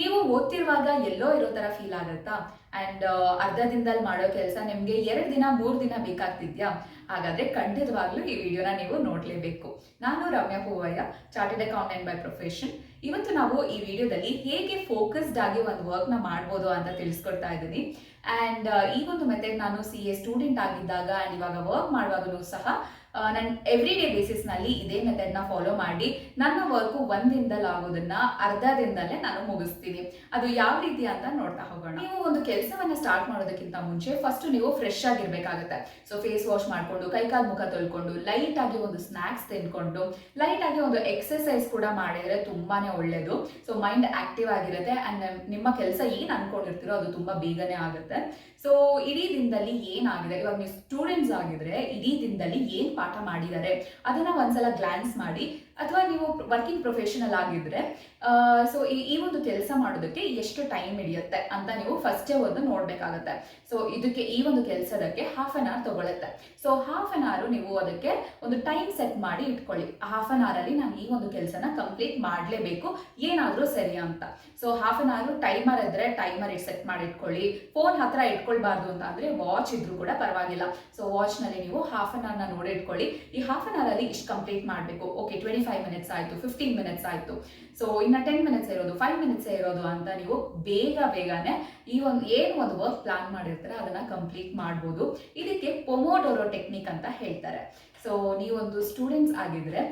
ನೀವು ಓದ್ತಿರುವಾಗ ಎಲ್ಲೋ ಇರೋ ತರ ಫೀಲ್ ಆಗುತ್ತಾ? ಅಂಡ್ ಅರ್ಧ ದಿನದಲ್ಲಿ ಮಾಡೋ ಕೆಲಸ ನಿಮ್ಗೆ 2 ದಿನ 3 ದಿನ ಬೇಕಾಗ್ತಿದ್ಯಾ? ಹಾಗಾದ್ರೆ ಖಂಡಿತವಾಗ್ಲೂ ಈ ವಿಡಿಯೋನ ನೀವು ನೋಡ್ಲೇಬೇಕು. ನಾನು Ramya Poovaiah, chartered accountant by profession. ಇವತ್ತು ನಾವು ಈ ವಿಡಿಯೋದಲ್ಲಿ ಹೇಗೆ ಫೋಕಸ್ಡ್ ಆಗಿ ಒಂದು ವರ್ಕ್ ನ ಮಾಡ್ಬೋದು ಅಂತ ತಿಳಿಸ್ಕೊಡ್ತಾ ಇದ್ದೀನಿ. ಅಂಡ್ ಈ ಒಂದು ಮೆಥಡ್ ನಾನು CA ಸ್ಟೂಡೆಂಟ್ ಆಗಿದ್ದಾಗ ಅಂಡ್ ಇವಾಗ ವರ್ಕ್ ಮಾಡುವಾಗಲೂ ಸಹ ನಾನು ಎವ್ರಿ ಡೇ ಬೇಸಿಸ್ ನಲ್ಲಿ ಇದೇ ಮೆಥಡ್ ನ ಫಾಲೋ ಮಾಡಿ ನನ್ನ ವರ್ಕ್ ಒಂದಿನದಲ್ಲಿ ಆಗೋದನ್ನ ಅರ್ಧ ದಿನದಲ್ಲೇ ನಾನು ಮುಗಿಸ್ತೀನಿ. ಅದು ಯಾವ ರೀತಿ ಅಂತ ನೋಡ್ತಾ ಹೋಗೋಣ. ನೀವು ಒಂದು ಕೆಲಸವನ್ನ ಸ್ಟಾರ್ಟ್ ಮಾಡೋದಕ್ಕಿಂತ ಮುಂಚೆ ಫಸ್ಟ್ ನೀವು ಫ್ರೆಶ್ ಆಗಿರ್ಬೇಕಾಗುತ್ತೆ. ಸೊ ಫೇಸ್ ವಾಶ್ ಮಾಡ್ಕೊಂಡು, ಕೈಕಾಲು ಮುಖ ತೊಳ್ಕೊಂಡು, ಲೈಟ್ ಆಗಿ ಒಂದು ಸ್ನಾಕ್ಸ್ ತಿನ್ಕೊಂಡು, ಲೈಟ್ ಆಗಿ ಒಂದು ಎಕ್ಸರ್ಸೈಸ್ ಕೂಡ ಮಾಡಿದ್ರೆ ತುಂಬಾನೇ ಒಳ್ಳೇದು. ಸೊ ಮೈಂಡ್ ಆಕ್ಟಿವ್ ಆಗಿರುತ್ತೆ ಅಂಡ್ ನಿಮ್ಮ ಕೆಲಸ ಏನ್ ಅನ್ಕೊಂಡಿರ್ತೀರೋ ಅದು ತುಂಬಾ ಬೇಗನೆ ಆಗುತ್ತೆ. ಸೊ ಇಡೀ ದಿನದಲ್ಲಿ ಏನಾಗಿದೆ, ಇವಾಗ ನೀವು ಸ್ಟೂಡೆಂಟ್ಸ್ ಆಗಿದ್ರೆ ಇಡೀ ದಿನದಲ್ಲಿ ಏನ್ ಪಾಠ ಮಾಡಿದ್ದಾರೆ ಅದನ್ನ ಒಂದ್ಸಲ ಗ್ಲಾನ್ಸ್ ಮಾಡಿ, ಅಥವಾ ನೀವು ವರ್ಕಿಂಗ್ ಪ್ರೊಫೆಷನಲ್ ಆಗಿದ್ರೆ ಸೊ ಈ ಒಂದು ಕೆಲಸ ಮಾಡೋದಕ್ಕೆ ಎಷ್ಟು ಟೈಮ್ ಹಿಡಿಯುತ್ತೆ ಅಂತ ನೀವು ಫಸ್ಟೇ ಒಂದು ನೋಡ್ಬೇಕಾಗತ್ತೆ. ಸೊ ಇದಕ್ಕೆ ಈ ಒಂದು ಕೆಲಸದಕ್ಕೆ ಹಾಫ್ ಅನ್ ಅವರ್ ತಗೊಳುತ್ತೆ. ಸೊ ಹಾಫ್ ಅನ್ ಅವರ್ ನೀವು ಅದಕ್ಕೆ ಒಂದು ಟೈಮ್ ಸೆಟ್ ಮಾಡಿ ಇಟ್ಕೊಳ್ಳಿ. ಹಾಫ್ ಅನ್ ಅವರ್ ಅಲ್ಲಿ ನಾನು ಈ ಒಂದು ಕೆಲಸನ ಕಂಪ್ಲೀಟ್ ಮಾಡಲೇಬೇಕು, ಏನಾದ್ರೂ ಸರಿ ಅಂತ. So half an hour timer ಇದ್ರೆ ಟೈಮರ್ ಸೆಟ್ ಮಾಡಿ ಇಟ್ಕೊಳ್ಳಿ. ಫೋನ್ ಹತ್ರ ಇಟ್ಕೊಳ್ಬಾರ್ದು ಅಂತ ಅಂದ್ರೆ ವಾಚ್ ಇದ್ರೂ ಕೂಡ ಪರವಾಗಿಲ್ಲ. ಸೊ ವಾಚ್ ನಲ್ಲಿ ನೀವು ಹಾಫ್ ಅನ್ ಅವರ್ ನ ನೋಡಿ ಇಟ್ಕೊಳ್ಳಿ. ಈ ಹಾಫ್ ಅನ್ ಅವರ್ ಅಲ್ಲಿ ಇಷ್ಟು ಕಂಪ್ಲೀಟ್ ಮಾಡಬೇಕು. ಓಕೆ, 25 ಮಿನಿಟ್ಸ್ ಆಯ್ತು, 15 ಮಿನಿಟ್ಸ್ ಆಯ್ತು, ಸೊ ಇನ್ನ 10 ಮಿನಿಟ್ಸ್ ಇರೋದು, 5 ಮಿನಿಟ್ಸ್ ಇರೋದು ಅಂತ ನೀವು ಬೇಗನೆ ಈ ಒಂದು ವರ್ಕ್ ಪ್ಲಾನ್ ಮಾಡಿರ್ತಾರೆ ಅದನ್ನ ಕಂಪ್ಲೀಟ್ ಮಾಡ್ಬೋದು. ಇದಕ್ಕೆ ಪೊಮೋಡೋರೋ ಟೆಕ್ನಿಕ್ ಅಂತ ಹೇಳ್ತಾರೆ. ಸೊ ನೀವೊಂದು ಸ್ಟೂಡೆಂಟ್ಸ್ ಆಗಿದ್ರೆ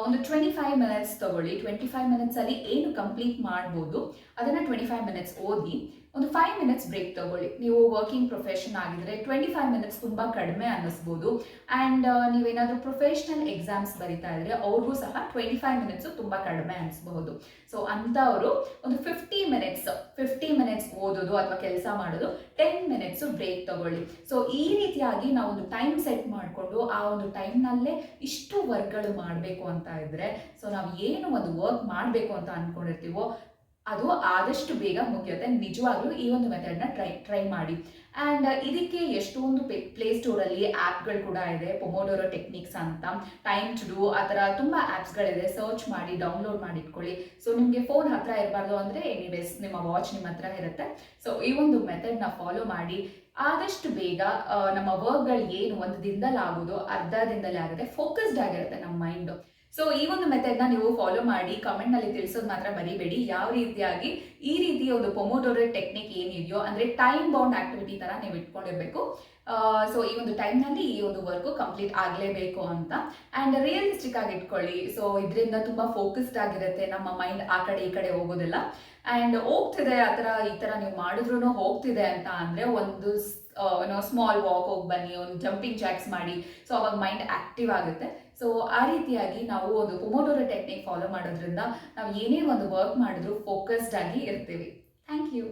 ಒಂದು 25 ಮಿನಿಟ್ಸ್ ತಗೊಳ್ಳಿ. 25 ಮಿನಿಟ್ಸ್ ಅಲ್ಲಿ ಏನು ಕಂಪ್ಲೀಟ್ ಮಾಡ್ಬೋದು ಅದನ್ನ 25 ಮಿನಿಟ್ಸ್ ಓದಿ, ಒಂದು 5 ಮಿನಿಟ್ಸ್ ಬ್ರೇಕ್ ತಗೊಳ್ಳಿ. ನೀವು ವರ್ಕಿಂಗ್ ಪ್ರೊಫೆಷನ್ ಆಗಿದ್ರೆ 25 ಮಿನಿಟ್ಸ್ ತುಂಬಾ ಕಡಿಮೆ ಅನ್ನಿಸ್ಬೋದು. ಅಂಡ್ ನೀವೇನಾದ್ರೂ ಪ್ರೊಫೆಷನಲ್ ಎಕ್ಸಾಮ್ಸ್ ಬರೀತಾ ಇದ್ರೆ ಅವ್ರಿಗೂ ಸಹ 25 ಮಿನಿಟ್ಸ್ ತುಂಬಾ ಕಡಿಮೆ ಅನಿಸಬಹುದು. ಸೊ ಅಂತವರು ಒಂದು 50 ಮಿನಿಟ್ಸ್ ಓದೋದು ಅಥವಾ ಕೆಲಸ ಮಾಡೋದು, 10 ಮಿನಿಟ್ಸ್ ಬ್ರೇಕ್ ತಗೊಳ್ಳಿ. ಸೊ ಈ ರೀತಿಯಾಗಿ ನಾವು ಒಂದು ಟೈಮ್ ಸೆಟ್ ಮಾಡಿಕೊಂಡು ಆ ಒಂದು ಟೈಮ್ನಲ್ಲೇ ಇಷ್ಟು ವರ್ಕ್ಗಳು ಮಾಡಬೇಕು ಅಂತ ಇದ್ರೆ, ಸೊ ನಾವು ಏನು ಒಂದು ವರ್ಕ್ ಮಾಡಬೇಕು ಅಂತ ಅನ್ಕೊಂಡಿರ್ತೀವೋ ಅದು ಆದಷ್ಟು ಬೇಗ ಮುಗಿಯುತ್ತೆ. ನಿಜವಾಗ್ಲೂ ಈ ಒಂದು ಮೆಥಡ್ನ ಟ್ರೈ ಮಾಡಿ. ಅಂಡ್ ಇದಕ್ಕೆ ಎಷ್ಟೊಂದು ಪ್ಲೇ ಸ್ಟೋರ್ ಅಲ್ಲಿ ಆ್ಯಪ್ಗಳು ಕೂಡ ಇದೆ, ಪೊಮೋಡೋರೋ ಟೆಕ್ನಿಕ್ಸ್ ಅಂತ, ಟೈಮ್ ಟು ಡೂ, ಆ ಥರ ತುಂಬಾ ಆ್ಯಪ್ಸ್ಗಳಿದೆ. ಸರ್ಚ್ ಮಾಡಿ ಡೌನ್ಲೋಡ್ ಮಾಡಿ ಇಟ್ಕೊಳ್ಳಿ. ಸೊ ನಿಮಗೆ ಫೋನ್ ಹತ್ರ ಇರಬಾರ್ದು ಅಂದ್ರೆ ಎನಿವೇಸ್ ನಿಮ್ಮ ವಾಚ್ ನಿಮ್ಮ ಹತ್ರ ಇರುತ್ತೆ. ಸೊ ಈ ಒಂದು ಮೆಥಡ್ನ ಫಾಲೋ ಮಾಡಿ ಆದಷ್ಟು ಬೇಗ ನಮ್ಮ ವರ್ಕ್ಗಳು ಏನು ಒಂದು ದಿನದಲ್ಲಿ ಆಗೋದು ಅರ್ಧ ದಿನದಲ್ಲಿ ಆಗುತ್ತೆ. ಫೋಕಸ್ಡ್ ಆಗಿರುತ್ತೆ ನಮ್ಮ ಮೈಂಡ್. ಸೊ ಈ ಒಂದು ಮೆಥಡ್ನ ನೀವು ಫಾಲೋ ಮಾಡಿ ಕಮೆಂಟ್ ನಲ್ಲಿ ತಿಳಿಸೋದು ಮಾತ್ರ ಮರಿಬೇಡಿ. ಯಾವ ರೀತಿಯಾಗಿ ಈ ರೀತಿಯ ಒಂದು ಪೊಮೋಡೋರೋ ಟೆಕ್ನಿಕ್ ಏನಿದೆಯೋ ಅಂದ್ರೆ ಟೈಮ್ ಬೌಂಡ್ ಆಕ್ಟಿವಿಟಿ ತರ ನೀವು ಇಟ್ಕೊಂಡಿರ್ಬೇಕು. ಸೊ ಈ ಒಂದು ಟೈಮ್ ನಲ್ಲಿ ಈ ಒಂದು ವರ್ಕ್ ಕಂಪ್ಲೀಟ್ ಆಗಲೇಬೇಕು ಅಂತ. ಅಂಡ್ ರಿಯಲಿಸ್ಟಿಕ್ ಆಗಿ ಇಟ್ಕೊಳ್ಳಿ. ಸೊ ಇದರಿಂದ ತುಂಬಾ ಫೋಕಸ್ಡ್ ಆಗಿರುತ್ತೆ, ನಮ್ಮ ಮೈಂಡ್ ಆ ಕಡೆ ಈ ಕಡೆ ಹೋಗೋದಿಲ್ಲ. ಅಂಡ್ ಹೋಗ್ತಿದೆ ಈ ತರ ನೀವು ಮಾಡಿದ್ರು ಹೋಗ್ತಿದೆ ಅಂತ ಅಂದ್ರೆ ಒಂದು ಸ್ಮಾಲ್ ವಾಕ್ ಹೋಗಿ ಬನ್ನಿ, ಒಂದು ಜಂಪಿಂಗ್ ಜಾಕ್ಸ್ ಮಾಡಿ. ಸೊ ಅವಾಗ ಮೈಂಡ್ ಆಕ್ಟಿವ್ ಆಗುತ್ತೆ. ಸೊ ಆ ರೀತಿಯಾಗಿ ನಾವು ಒಂದು ಪೊಮೋಡೋರೋ ಟೆಕ್ನಿಕ್ ಫಾಲೋ ಮಾಡೋದ್ರಿಂದ ನಾವು ಏನೇ ಒಂದು ವರ್ಕ್ ಮಾಡಿದ್ರು ಫೋಕಸ್ಡ್ ಆಗಿ ಇರ್ತೀವಿ. Thank you.